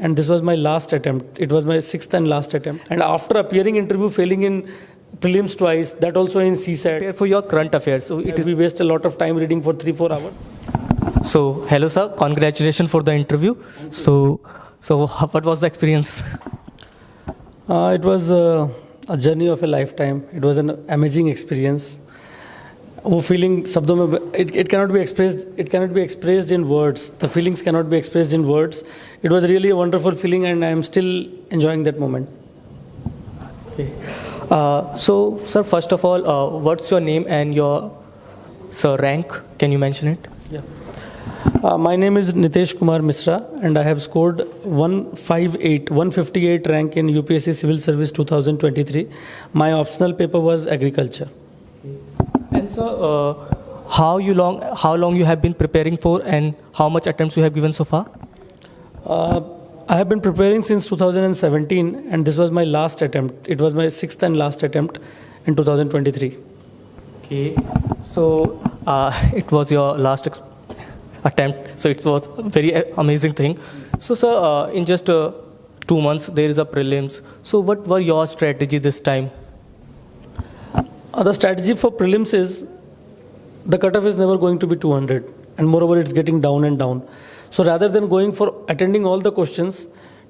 and this was my last attempt. It was my 6th and last attempt. And after appearing interview, failing in prelims twice, that also in CSAT. For your current affairs, so We waste a lot of time reading for 3-4 hours. So hello sir, congratulations for the interview. So what was the experience? It was a journey of a lifetime. It was an amazing experience. वो feeling शब्दों में it cannot be expressed. It cannot be expressed in words. The feelings cannot be expressed in words. It was really a wonderful feeling, and I am still enjoying that moment. Okay. So sir, first of all, what's your name and your rank? Can you mention it? Yeah. My name is Nitesh Kumar Mishra, and I have scored 158 rank in UPSC Civil Service 2023. My optional paper was agriculture. And so, how long you have been preparing for, and how much attempts you have given so far? I have been preparing since 2017, and this was my last attempt. It was my 6th and last attempt in 2023. Okay. So it was your last attempt. So it was a very amazing thing. So sir, in just 2 months there is a prelims. So what were your strategy this time? The strategy for prelims is the cutoff is never going to be 200, and moreover it's getting down and down. So rather than going for attending all the questions,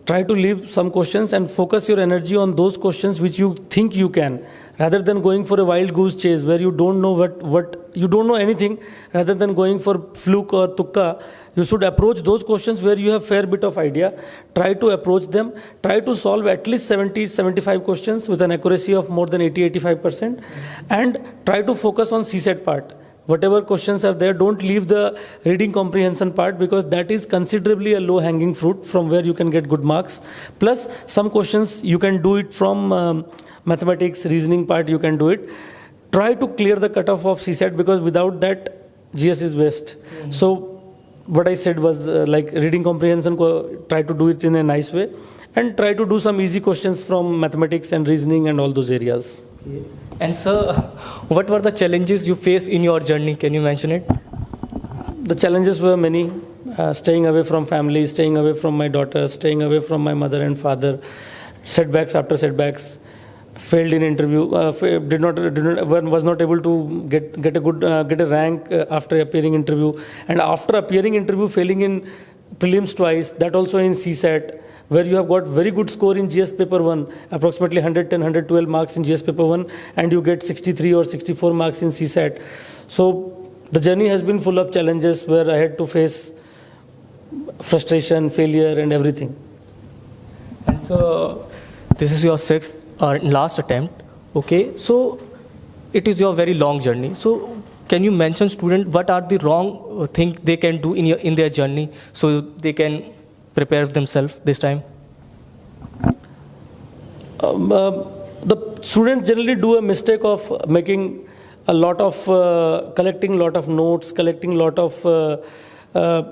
try to leave some questions and focus your energy on those questions which you think you can, rather than going for a wild goose chase where you don't know what you don't know anything. Rather than going for fluke or tukka, you should approach those questions where you have fair bit of idea. Try to approach them. Try to solve at least 70-75 questions with an accuracy of more than 80-85%, and try to focus on CSAT part. Whatever questions are there, don't leave the reading comprehension part, because that is considerably a low-hanging fruit from where you can get good marks. Plus, some questions you can do it from mathematics, reasoning part, you can do it. Try to clear the cutoff of CSAT, because without that, GS is waste. So, what I said was like reading comprehension, try to do it in a nice way, and try to do some easy questions from mathematics and reasoning and all those areas. Okay. And sir, what were the challenges you faced in your journey? Can you mention it? The challenges were many. Staying away from family, staying away from my daughter, staying away from my mother and father, setbacks after setbacks, failed in interview, was not able to get a rank after appearing interview, and after appearing interview, failing in prelims twice, that also in CSAT, where you have got very good score in GS paper 1, approximately 110, 112 marks in GS paper 1, and you get 63 or 64 marks in CSAT. So the journey has been full of challenges where I had to face frustration, failure, and everything. And so this is your 6th or last attempt. Okay, so it is your very long journey. So can you mention students what are the wrong things they can do in their journey so they can prepare themselves this time? The students generally do a mistake of making a lot of collecting a lot of notes, collecting a lot of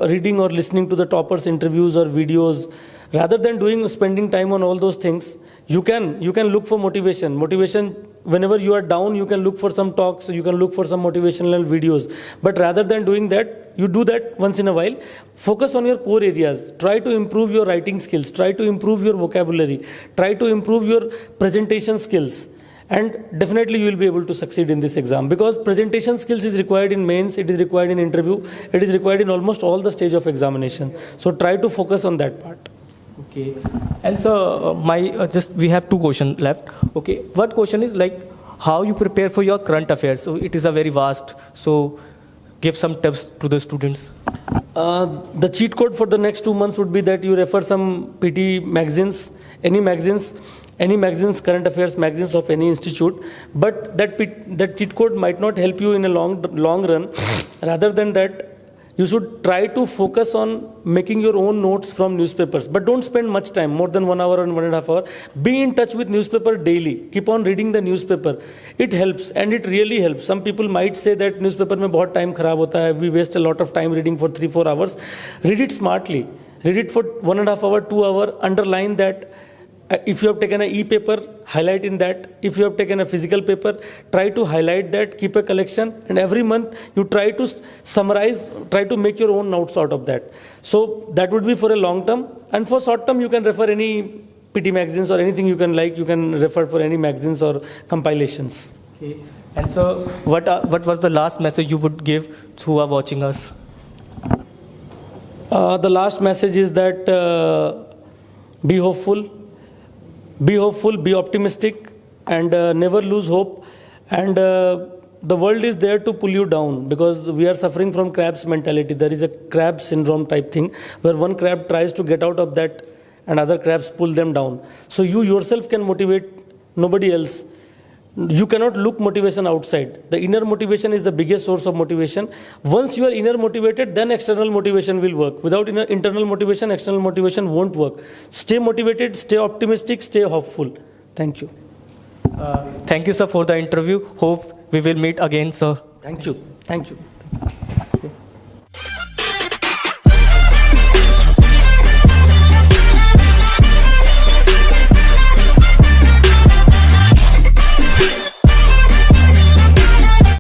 reading or listening to the toppers' interviews or videos. Rather than spending time on all those things, you can look for motivation. Whenever you are down, you can look for some talks, you can look for some motivational videos. But rather than doing that, you do that once in a while. Focus on your core areas. Try to improve your writing skills. Try to improve your vocabulary. Try to improve your presentation skills. And definitely you will be able to succeed in this exam, because presentation skills is required in mains, it is required in interview, it is required in almost all the stage of examination. So try to focus on that part. Okay. And so we have 2 questions left. Okay. What question is like how you prepare for your current affairs? So it is a very vast. So give some tips to the students. The cheat code for the next 2 months would be that you refer some PT magazines, any magazines, current affairs magazines of any institute. But that cheat code might not help you in a long run. Rather than that, you should try to focus on making your own notes from newspapers. But don't spend much time, more than 1 hour and 1.5 hours. Be in touch with newspaper daily. Keep on reading the newspaper. It helps, and it really helps. Some people might say that newspaper mein bahut time kharab hota hai. We waste a lot of time reading for 3-4 hours. Read it smartly. Read it for 1.5 hour, 2 hour. Underline that. if you have taken an e-paper, highlight in that. If you have taken a physical paper, try to highlight that, keep a collection, and every month you try to summarize, try to make your own notes out of that. So that would be for a long term. And for short term, you can refer any PT magazines or anything you can like. You can refer for any magazines or compilations. Okay. And so, what was the last message you would give to who are watching us? The last message is that be hopeful, be optimistic, and never lose hope. And the world is there to pull you down, because we are suffering from crab's mentality. There is a crab syndrome type thing where one crab tries to get out of that and other crabs pull them down. So you yourself can motivate, nobody else. You cannot look motivation outside. The inner motivation is the biggest source of motivation. Once you are inner motivated, then external motivation will work. Without internal motivation, external motivation won't work. Stay motivated, stay optimistic, stay hopeful. Thank you. Thank you, sir, for the interview. Hope we will meet again, sir. Thank you. Thank you.